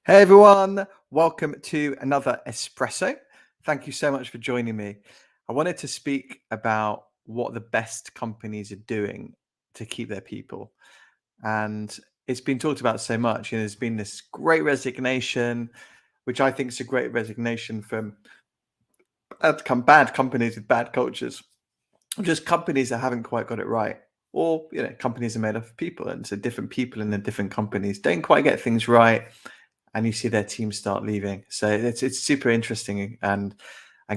Hey everyone, welcome to another espresso. Thank you so much for joining me. I wanted to speak about what the best companies are doing to keep their people. And it's been talked about so much. There's been this great resignation, which I think is a great resignation from bad companies with bad cultures, or just companies that haven't quite got it right. Or, companies are made up of people, and so different people in the different companies don't quite get things right, and you see their team start leaving. So it's super interesting and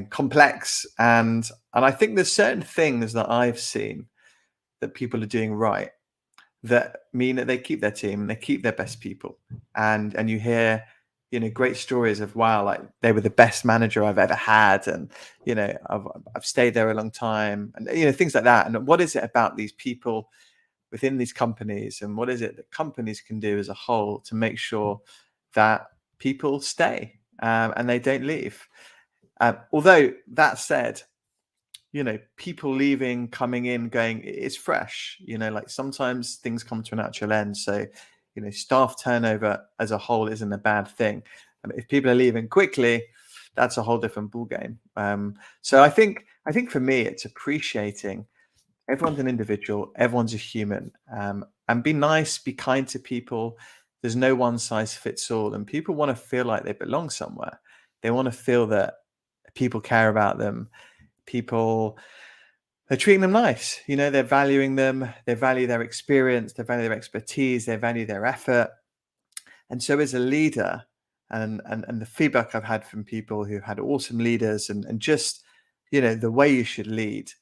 complex, and I think there's certain things that I've seen that people are doing right that mean that they keep their team and they keep their best people. And you hear, great stories of, wow, like they were the best manager I've ever had, and I've stayed there a long time, and things like that. And what is it about these people within these companies, and what is it that companies can do as a whole to make sure that people stay, and they don't leave? Although that said, people leaving, coming in, going, it's fresh. Like sometimes things come to a natural end. So, staff turnover as a whole isn't a bad thing. If people are leaving quickly, that's a whole different ballgame. So I think for me, it's appreciating everyone's an individual, everyone's a human, and be nice, be kind to people. There's no one size fits all, and people want to feel like they belong somewhere. They want to feel that people care about them. People are treating them nice. They're valuing them. They value their experience. They value their expertise. They value their effort. And so, as a leader, and the feedback I've had from people who've had awesome leaders, and just the way you should lead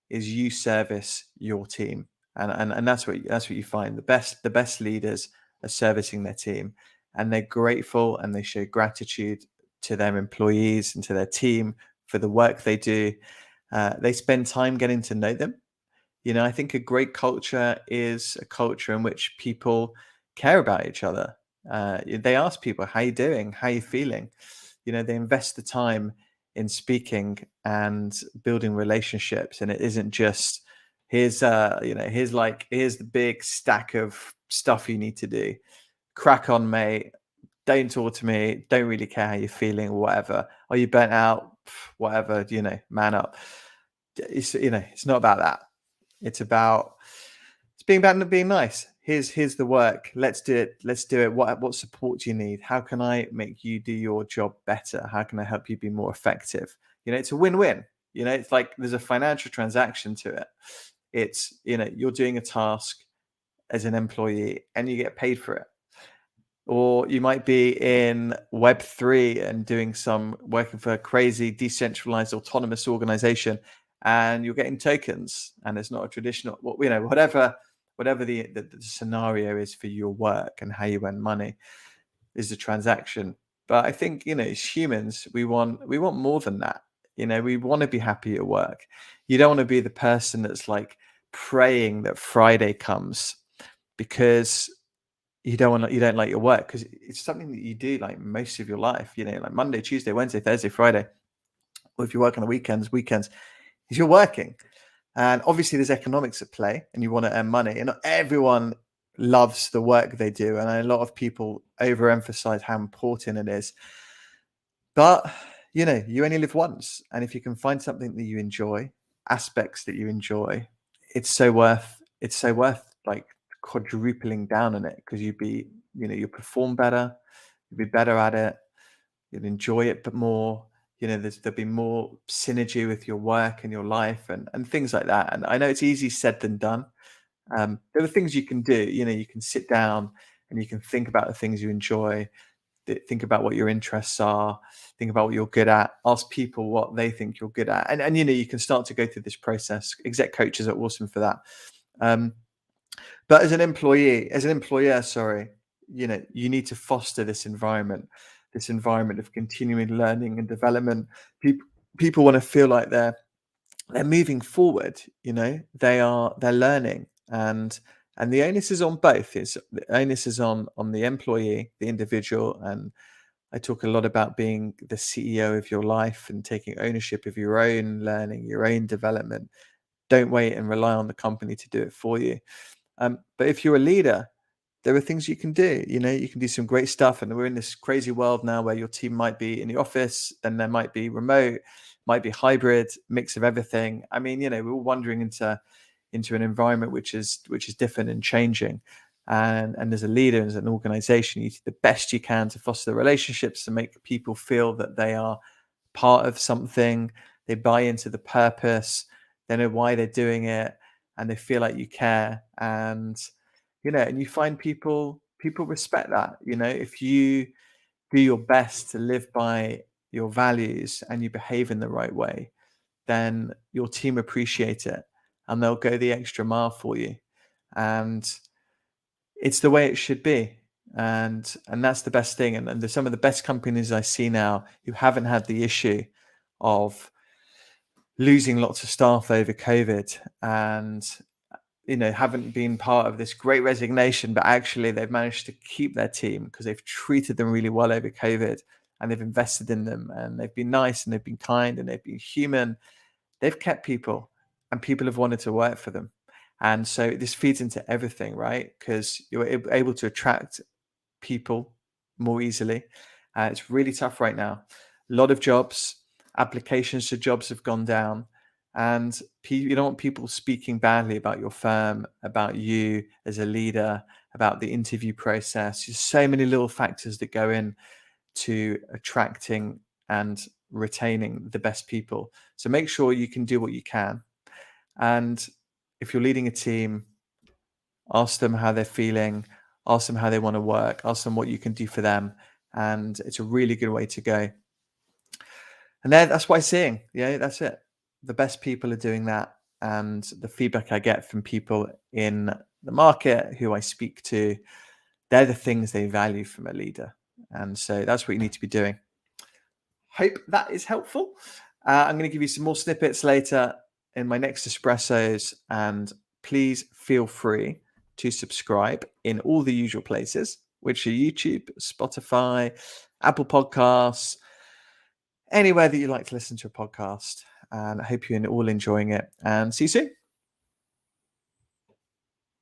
is you service your team, and that's what you find. The best leaders are servicing their team, and they're grateful, and they show gratitude to their employees and to their team for the work they do. They spend time getting to know them. I think a great culture is a culture in which people care about each other. They ask people, how you doing, how you feeling. They invest the time in speaking and building relationships, and it isn't just here's the big stack of stuff you need to do. Crack on, mate. Don't talk to me. Don't really care how you're feeling, whatever. Are you burnt out? Whatever, man up. It's not about that. It's being about being nice. Here's the work. Let's do it. Let's do it. What support do you need? How can I make you do your job better? How can I help you be more effective? It's a win-win. It's like there's a financial transaction to it. It's, you're doing a task as an employee and you get paid for it. Or you might be in Web3 and working for a crazy decentralized autonomous organization, and you're getting tokens, and it's not a traditional, whatever the scenario is for your work and how you earn money is the transaction. But I think, as humans, we want more than that. We want to be happy at work. You don't want to be the person that's like praying that Friday comes because you don't like your work, because it's something that you do like most of your life, like Monday, Tuesday, Wednesday, Thursday, Friday. Or if you work on the weekends is you're working. And obviously there's economics at play, and you want to earn money, and not everyone loves the work they do, and a lot of people overemphasize how important it is. But you only live once, and if you can find something that you enjoy, aspects that you enjoy, it's so worth like quadrupling down on it, because you'll perform better, you'll be better at it, you'll enjoy it but more. There'll be more synergy with your work and your life, and things like that. And I know it's easy said than done. There are things you can do. You can sit down and you can think about the things you enjoy, think about what your interests are, think about what you're good at, ask people what they think you're good at, and you can start to go through this process. Exec coaches are awesome for that. But as an employer, sorry, you need to foster this environment of continuing learning and development. People want to feel like they're moving forward. They're learning, and the onus is on both. The onus is on the employee, the individual. And I talk a lot about being the CEO of your life and taking ownership of your own learning, your own development. Don't wait and rely on the company to do it for you. But if you're a leader, there are things you can do. You can do some great stuff. And we're in this crazy world now where your team might be in the office, then there might be remote, might be hybrid, mix of everything. I mean, we're all wandering into an environment which is different and changing. And as a leader, as an organization, you do the best you can to foster relationships, to make people feel that they are part of something, they buy into the purpose, they know why they're doing it, and they feel like you care. And you find people respect that. If you do your best to live by your values and you behave in the right way, then your team appreciate it and they'll go the extra mile for you. And it's the way it should be. And that's the best thing. And some of the best companies I see now who haven't had the issue of losing lots of staff over COVID, and haven't been part of this great resignation, but actually they've managed to keep their team because they've treated them really well over COVID, and they've invested in them, and they've been nice, and they've been kind, and they've been human. They've kept people, and people have wanted to work for them. And so this feeds into everything, right? Because you're able to attract people more easily. It's really tough right now. A lot of jobs, applications to jobs have gone down, and you don't want people speaking badly about your firm, about you as a leader, about the interview process. There's so many little factors that go in to attracting and retaining the best people. So make sure you can do what you can. And if you're leading a team, ask them how they're feeling, ask them how they want to work, ask them what you can do for them. And it's a really good way to go. And then that's what I'm seeing. That's it. The best people are doing that. And the feedback I get from people in the market who I speak to, they're the things they value from a leader. And so that's what you need to be doing. Hope that is helpful. I'm going to give you some more snippets later in my next espressos, and please feel free to subscribe in all the usual places, which are YouTube, Spotify, Apple Podcasts, anywhere that you like to listen to a podcast. And I hope you're all enjoying it, and see you soon.